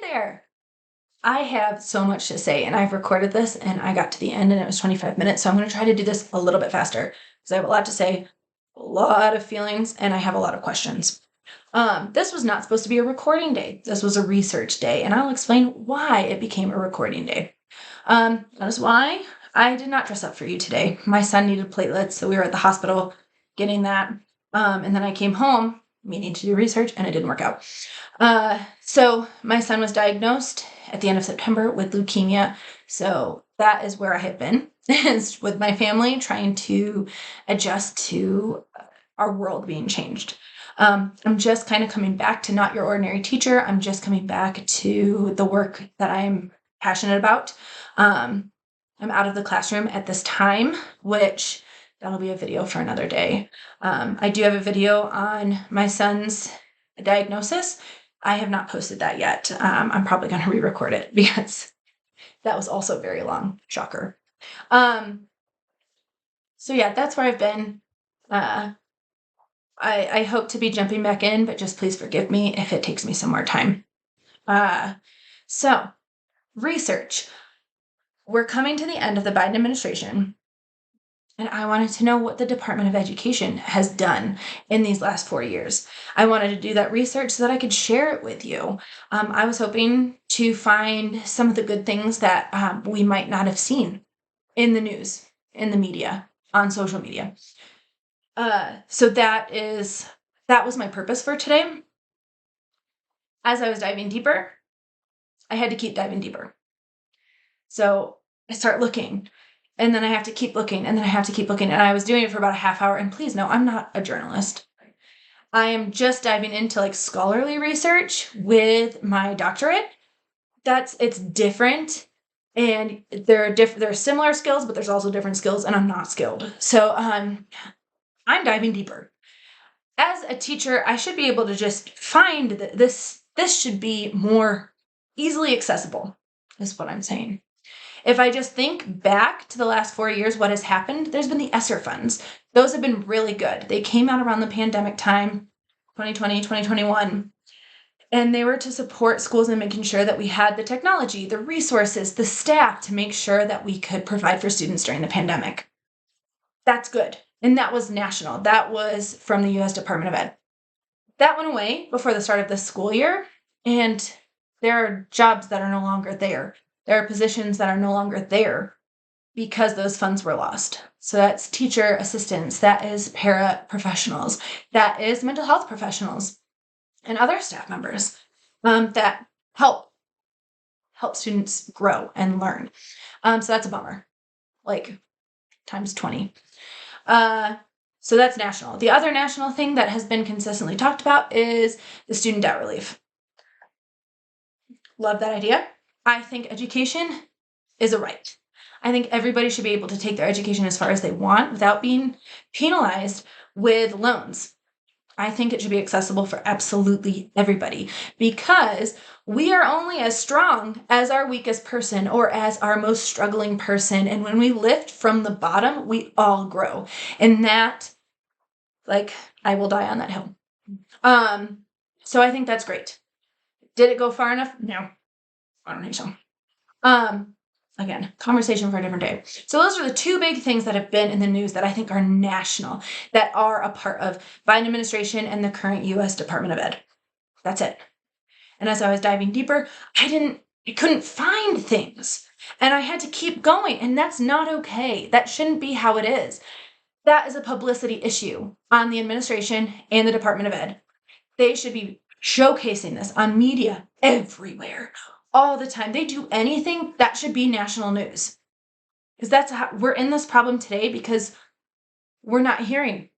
there. I have so much to say, and I've recorded this, and I got to the end, and it was 25 minutes, so I'm going to try to do this a little bit faster because I have a lot to say, a lot of feelings, and I have a lot of questions. This was not supposed to be a recording day. This was a research day, and I'll explain why it became a recording day. That is why I did not dress up for you today. My son needed platelets, so we were at the hospital getting that, and then I came home meaning to do research, and it didn't work out. So my son was diagnosed at the end of September with leukemia. So that is where I have been is with my family, trying to adjust to our world being changed. I'm just kind of coming back to not your ordinary teacher. I'm just coming back to the work that I'm passionate about. I'm out of the classroom at this time, which that'll be a video for another day. I do have a video on my son's diagnosis. I have not posted that yet. I'm probably going to re-record it because that was also very long. Shocker. So yeah, that's where I've been. I hope to be jumping back in, but just please forgive me if it takes me some more time. So research. We're coming to the end of the Biden administration, and I wanted to know what the Department of Education has done in these last 4 years. I wanted to do that research so that I could share it with you. I was hoping to find some of the good things that we might not have seen in the news, in the media, on social media. So that was my purpose for today. As I was diving deeper, I had to keep diving deeper. So I start looking, and then I have to keep looking, and then I have to keep looking. And I was doing it for about a half hour. And please know, I'm not a journalist. I am just diving into like scholarly research with my doctorate. It's different. And there are similar skills, but there's also different skills, and I'm not skilled. So I'm diving deeper. As a teacher, I should be able to just find that this should be more easily accessible, is what I'm saying. If I just think back to the last 4 years, what has happened, there's been the ESSER funds. Those have been really good. They came out around the pandemic time, 2020, 2021, and they were to support schools in making sure that we had the technology, the resources, the staff to make sure that we could provide for students during the pandemic. That's good. And that was national. That was from the U.S. Department of Ed. That went away before the start of this school year, and there are jobs that are no longer there. There are positions that are no longer there because those funds were lost. So that's teacher assistants, that is paraprofessionals, that is mental health professionals, and other staff members that help students grow and learn. So that's a bummer, like times 20. So that's national. The other national thing that has been consistently talked about is the student debt relief. Love that idea. I think education is a right. I think everybody should be able to take their education as far as they want without being penalized with loans. I think it should be accessible for absolutely everybody because we are only as strong as our weakest person or as our most struggling person. And when we lift from the bottom, we all grow. And that, like, I will die on that hill. So I think that's great. Did it go far enough? No. I don't think so. Again, conversation for a different day. So those are the two big things that have been in the news that I think are national, that are a part of Biden administration and the current U.S. Department of Ed. That's it. And as I was diving deeper, I couldn't find things. And I had to keep going. And that's not okay. That shouldn't be how it is. That is a publicity issue on the administration and the Department of Ed. They should be showcasing this on media everywhere. All the time. They do anything that should be national news. Because that's how we're in this problem today, because we're not hearing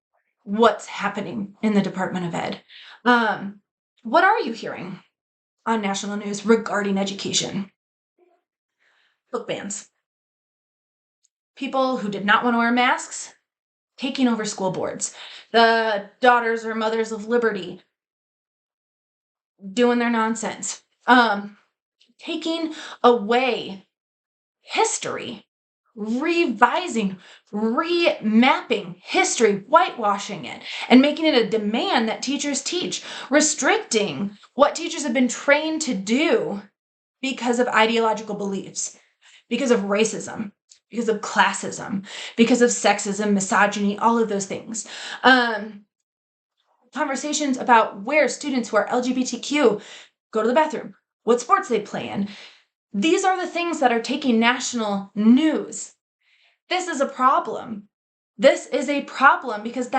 what's happening in the Department of Ed. What are you hearing on national news regarding education? Book bans. People who did not want to wear masks taking over school boards. The daughters or mothers of liberty doing their nonsense. Taking away history, revising, remapping history, whitewashing it, and making it a demand that teachers teach, restricting what teachers have been trained to do because of ideological beliefs, because of racism, because of classism, because of sexism, misogyny, all of those things. Conversations about where students who are LGBTQ go to the bathroom, what sports they play in. These are the things that are taking national news. This is a problem. This is a problem because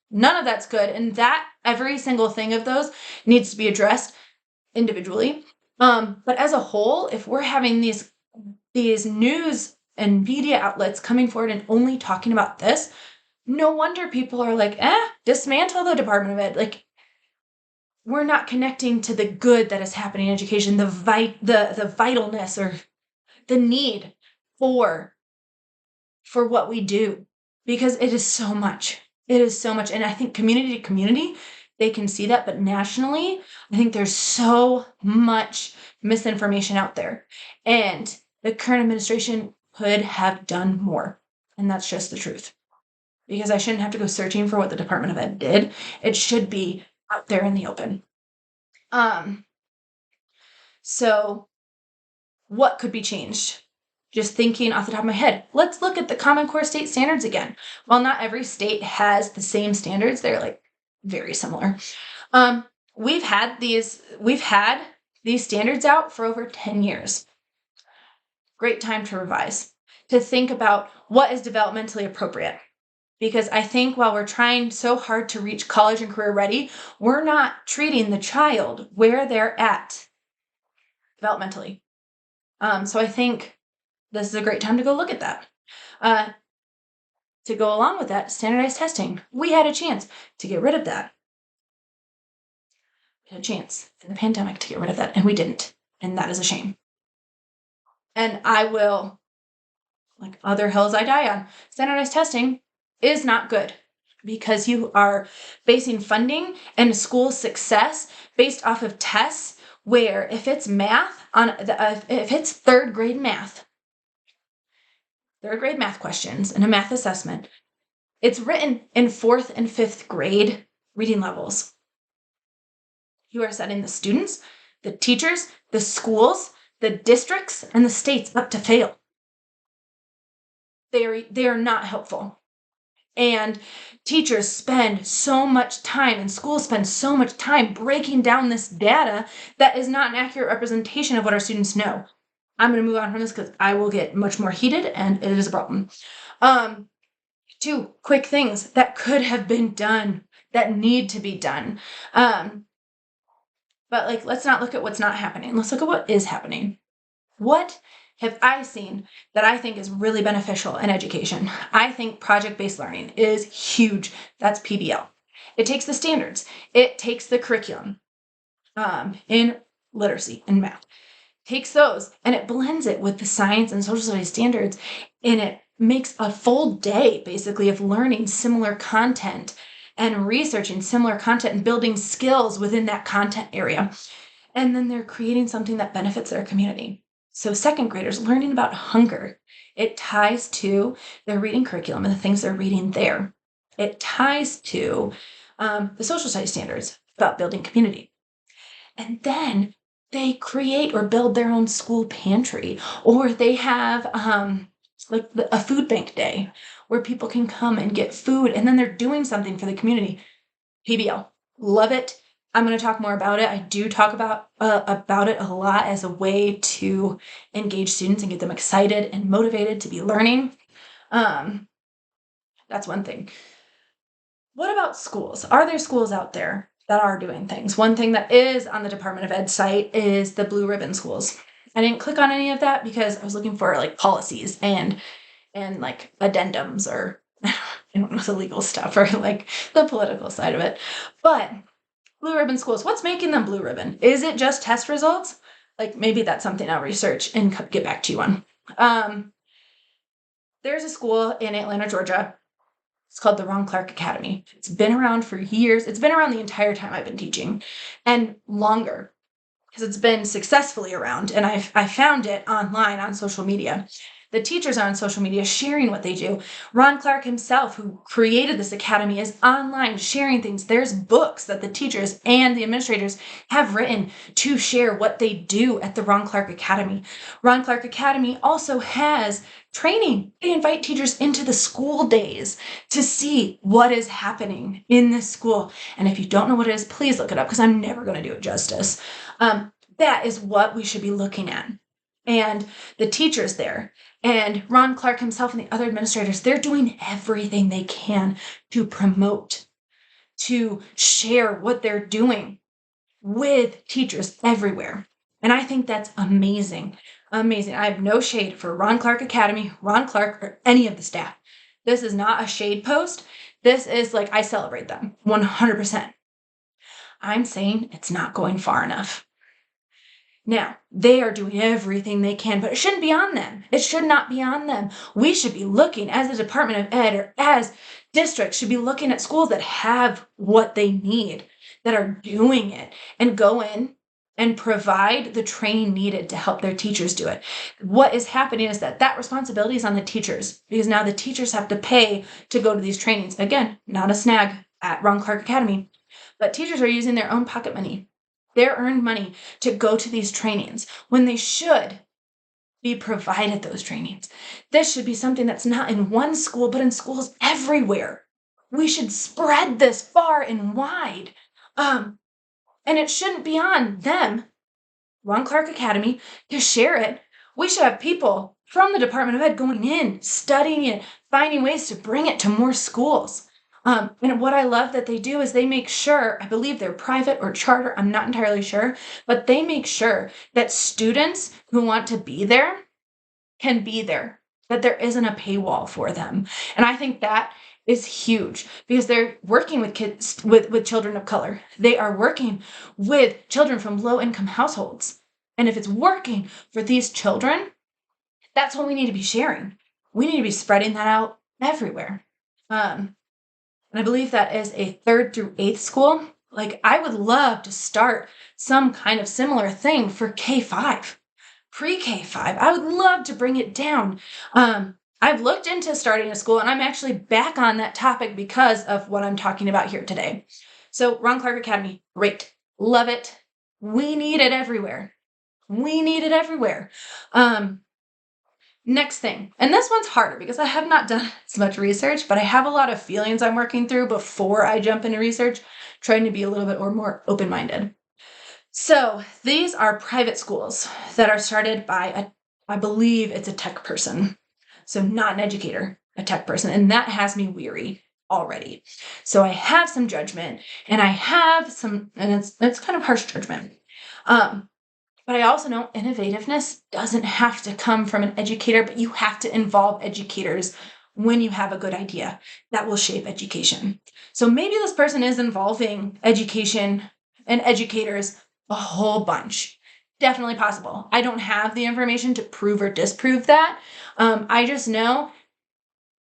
none of that's good. And that every single thing of those needs to be addressed individually. But as a whole, if we're having these news and media outlets coming forward and only talking about this, no wonder people are like, dismantle the Department of Ed. Like, we're not connecting to the good that is happening in education, the vitalness or the need for what we do, because it is so much. It is so much. And I think community to community, they can see that. But nationally, I think there's so much misinformation out there. And the current administration could have done more. And that's just the truth. Because I shouldn't have to go searching for what the Department of Ed did. It should be out there in the open. So what could be changed? Just thinking off the top of my head, let's look at the Common Core state standards again. While not every state has the same standards, they're like very similar. We've had these standards out for over 10 years. Great time to revise, to think about what is developmentally appropriate. Because I think while we're trying so hard to reach college and career ready, we're not treating the child where they're at developmentally. So I think this is a great time to go look at that. To go along with that, standardized testing. We had a chance to get rid of that. We had a chance in the pandemic to get rid of that, and we didn't. And that is a shame. And I will, like other hills I die on, standardized testing is not good because you are basing funding and school success based off of tests where if it's math, if it's third grade math questions and a math assessment, it's written in 4th and 5th grade reading levels. You are setting the students, the teachers, the schools, the districts, and the states up to fail. They are not helpful. And teachers spend so much time and schools spend so much time breaking down this data that is not an accurate representation of what our students know. I'm going to move on from this because I will get much more heated and it is a problem. 2 quick things that could have been done that need to be done. But let's not look at what's not happening. Let's look at what is happening. What have I seen that I think is really beneficial in education? I think project-based learning is huge. That's PBL. It takes the standards. It takes the curriculum in literacy and math. Takes those and it blends it with the science and social studies standards, and it makes a full day basically of learning similar content and researching similar content and building skills within that content area. And then they're creating something that benefits their community. So 2nd graders learning about hunger, it ties to their reading curriculum and the things they're reading there. It ties to the social studies standards about building community. And then they create or build their own school pantry, or they have a food bank day where people can come and get food, and then they're doing something for the community. PBL, love it. I'm going to talk more about it. I do talk about it a lot as a way to engage students and get them excited and motivated to be learning. That's one thing. What about schools? Are there schools out there that are doing things? One thing that is on the Department of Ed site is the blue ribbon schools. I didn't click on any of that because I was looking for policies and addendums or I don't know, the legal stuff or the political side of it. But blue ribbon schools, what's making them blue ribbon? Is it just test results? Maybe that's something I'll research and get back to you on. There's a school in Atlanta, Georgia. It's called the Ron Clark Academy. It's been around for years. It's been around the entire time I've been teaching and longer because it's been successfully around. And I found it online on social media. The teachers are on social media sharing what they do. Ron Clark himself, who created this academy, is online sharing things. There's books that the teachers and the administrators have written to share what they do at the Ron Clark Academy. Ron Clark Academy also has training. They invite teachers into the school days to see what is happening in this school. And if you don't know what it is, please look it up, because I'm never going to do it justice. That is what we should be looking at. And the teachers there, and Ron Clark himself and the other administrators, they're doing everything they can to promote, to share what they're doing with teachers everywhere. And I think that's amazing. Amazing. I have no shade for Ron Clark Academy, Ron Clark, or any of the staff. This is not a shade post. This is like, I celebrate them 100%. I'm saying it's not going far enough. Now, they are doing everything they can, but it shouldn't be on them. It should not be on them. We should be looking, as the Department of Ed or as districts, should be looking at schools that have what they need, that are doing it, and go in and provide the training needed to help their teachers do it. What is happening is that responsibility is on the teachers, because now the teachers have to pay to go to these trainings. Again, not a snag at Ron Clark Academy, but teachers are using their own pocket money, their earned money, to go to these trainings when they should be provided those trainings. This should be something that's not in one school, but in schools everywhere. We should spread this far and wide. And it shouldn't be on them, Ron Clark Academy, to share it. We should have people from the Department of Ed going in, studying it, finding ways to bring it to more schools. And what I love that they do is they make sure, I believe they're private or charter, I'm not entirely sure, but they make sure that students who want to be there can be there, that there isn't a paywall for them. And I think that is huge, because they're working with kids, with children of color. They are working with children from low-income households. And if it's working for these children, that's what we need to be sharing. We need to be spreading that out everywhere. And I believe that is a 3rd through 8th school. Like, I would love to start some kind of similar thing for K-5, pre-K-5. I would love to bring it down. I've looked into starting a school, and I'm actually back on that topic because of what I'm talking about here today. So Ron Clark Academy, great. Love it. We need it everywhere. We need it everywhere. Next thing, and this one's harder because I have not done as much research, but I have a lot of feelings I'm working through before I jump into research, trying to be a little bit more open-minded. So these are private schools that are started by I believe it's a tech person. So not an educator, a tech person. And that has me weary already. So I have some judgment, and I have some, and it's kind of harsh judgment. But I also know innovativeness doesn't have to come from an educator, but you have to involve educators when you have a good idea that will shape education. So maybe this person is involving education and educators a whole bunch. Definitely possible. I don't have the information to prove or disprove that. I just know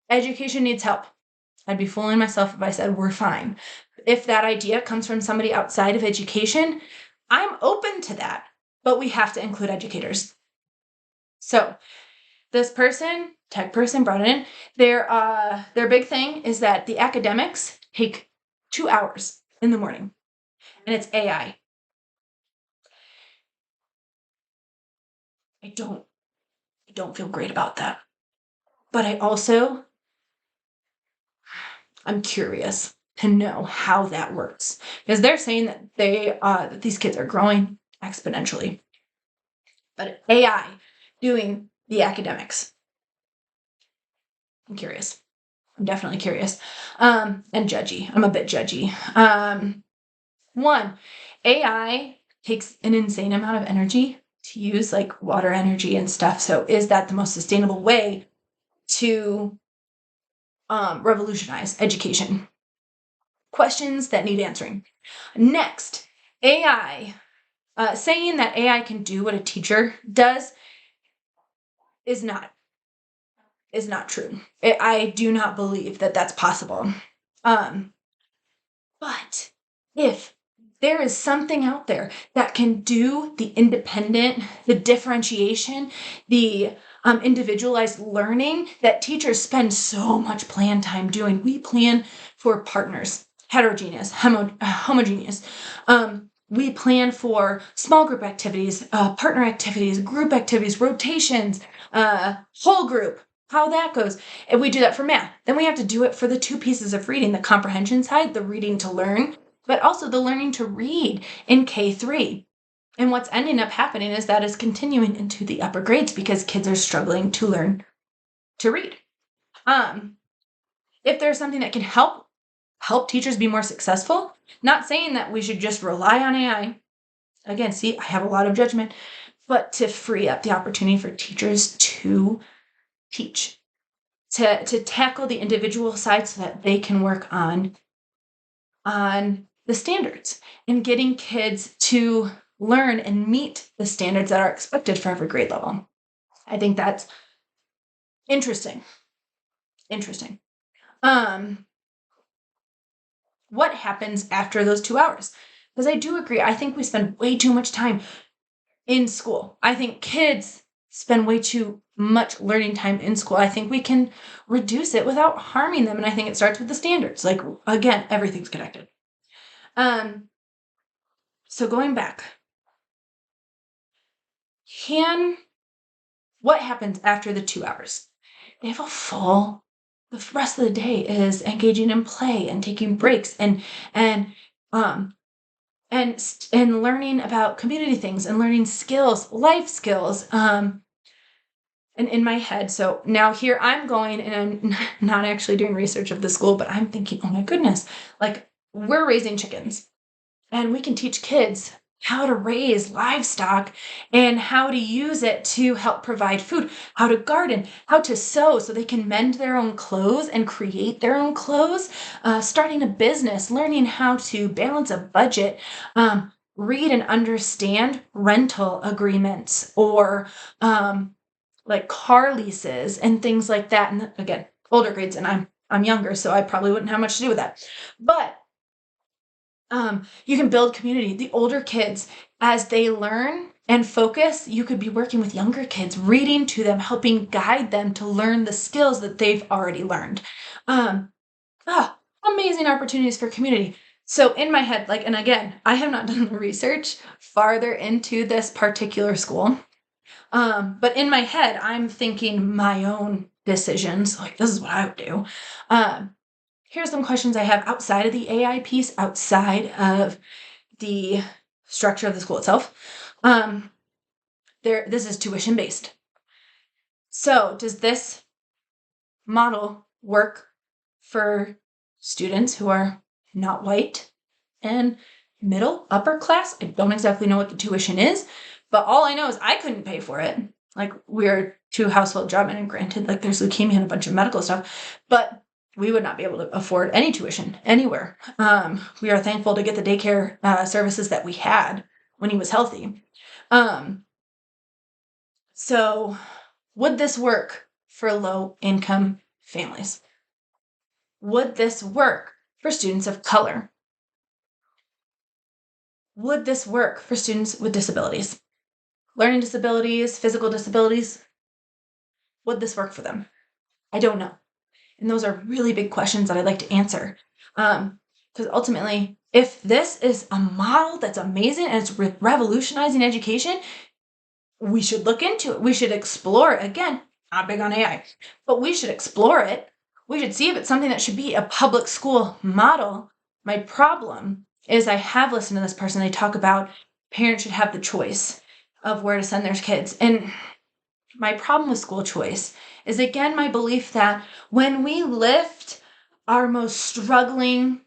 education needs help. I'd be fooling myself if I said we're fine. If that idea comes from somebody outside of education, I'm open to that. But we have to include educators. So this person, tech person, brought it in. Their big thing is that the academics take 2 hours in the morning, and it's AI. I don't feel great about that. But I'm curious to know how that works, because they're saying that that these kids are growing exponentially. But AI doing the academics. I'm curious. I'm definitely curious. And judgy. I'm a bit judgy. One, AI takes an insane amount of energy to use, like water energy and stuff. So is that the most sustainable way to revolutionize education? Questions that need answering. Next, AI. Saying that AI can do what a teacher does is not true. I do not believe that that's possible. But if there is something out there that can do the independent, the differentiation, the individualized learning that teachers spend so much plan time doing. We plan for partners, heterogeneous, homogeneous. We plan for small group activities, partner activities, group activities, rotations, whole group, how that goes. And we do that for math. Then we have to do it for the two pieces of reading, the comprehension side, the reading to learn, but also the learning to read in K-3. And what's ending up happening is that is continuing into the upper grades because kids are struggling to learn to read. If there's something that can help teachers be more successful, not saying that we should just rely on AI. Again, see, I have a lot of judgment, but to free up the opportunity for teachers to teach, to tackle the individual side so that they can work on the standards and getting kids to learn and meet the standards that are expected for every grade level. I think that's interesting. What happens after those 2 hours? Because I do agree, I think we spend way too much time in school. I think kids spend way too much learning time in school. I think we can reduce it without harming them. And I think it starts with the standards. Like, again, everything's connected. So going back, what happens after the 2 hours? They have the rest of the day is engaging in play and taking breaks and learning about community things and learning skills, life skills. And in my head, so now here I'm going and I'm not actually doing research of the school, but I'm thinking, oh my goodness, like we're raising chickens and we can teach kids how to raise livestock and how to use it to help provide food, how to garden, how to sew so they can mend their own clothes and create their own clothes, starting a business, learning how to balance a budget, read and understand rental agreements or like car leases and things like that. And again, older grades, and I'm younger, so I probably wouldn't have much to do with that. But you can build community. The older kids, as they learn and focus, you could be working with younger kids, reading to them, helping guide them to learn the skills that they've already learned. Amazing opportunities for community. So in my head, like, and again, I have not done the research farther into this particular school. But in my head, I'm thinking my own decisions. Like, this is what I would do. Here's some questions I have outside of the AI piece, outside of the structure of the school itself. This is tuition based. So does this model work for students who are not white and middle, upper class? I don't exactly know what the tuition is, but all I know is I couldn't pay for it. Like, we're 2 household job, and granted, like, there's leukemia and a bunch of medical stuff, but we would not be able to afford any tuition anywhere. We are thankful to get the daycare services that we had when he was healthy. So would this work for low-income families? Would this work for students of color? Would this work for students with disabilities? Learning disabilities, physical disabilities? Would this work for them? I don't know. And those are really big questions that I'd like to answer. Because ultimately, if this is a model that's amazing and it's revolutionizing education, we should look into it. We should explore it. Again, not big on AI, but we should explore it. We should see if it's something that should be a public school model. My problem is I have listened to this person. They talk about parents should have the choice of where to send their kids. And my problem with school choice is, again, my belief that when we lift our most struggling,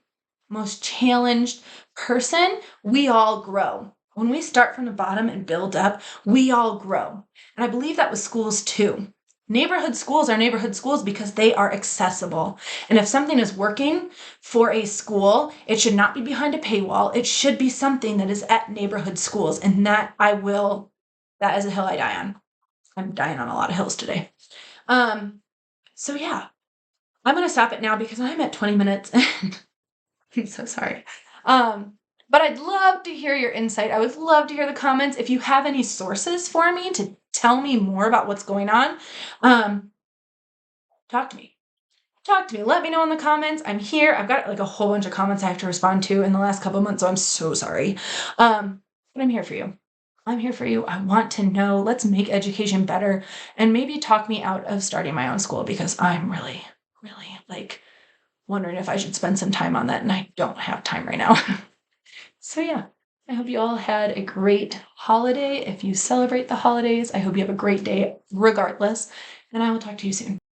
most challenged person, we all grow. When we start from the bottom and build up, we all grow. And I believe that with schools too. Neighborhood schools are neighborhood schools because they are accessible. And if something is working for a school, it should not be behind a paywall. It should be something that is at neighborhood schools. And that is a hill I die on. I'm dying on a lot of hills today. So yeah, I'm going to stop it now because I'm at 20 minutes and I'm so sorry. But I'd love to hear your insight. I would love to hear the comments. If you have any sources for me to tell me more about what's going on, um, talk to me. Talk to me. Let me know in the comments. I'm here. I've got like a whole bunch of comments I have to respond to in the last couple months, so I'm so sorry. But I'm here for you. I'm here for you. I want to know. Let's make education better and maybe talk me out of starting my own school because I'm really, really like wondering if I should spend some time on that, and I don't have time right now. So, yeah, I hope you all had a great holiday. If you celebrate the holidays, I hope you have a great day regardless, and I will talk to you soon.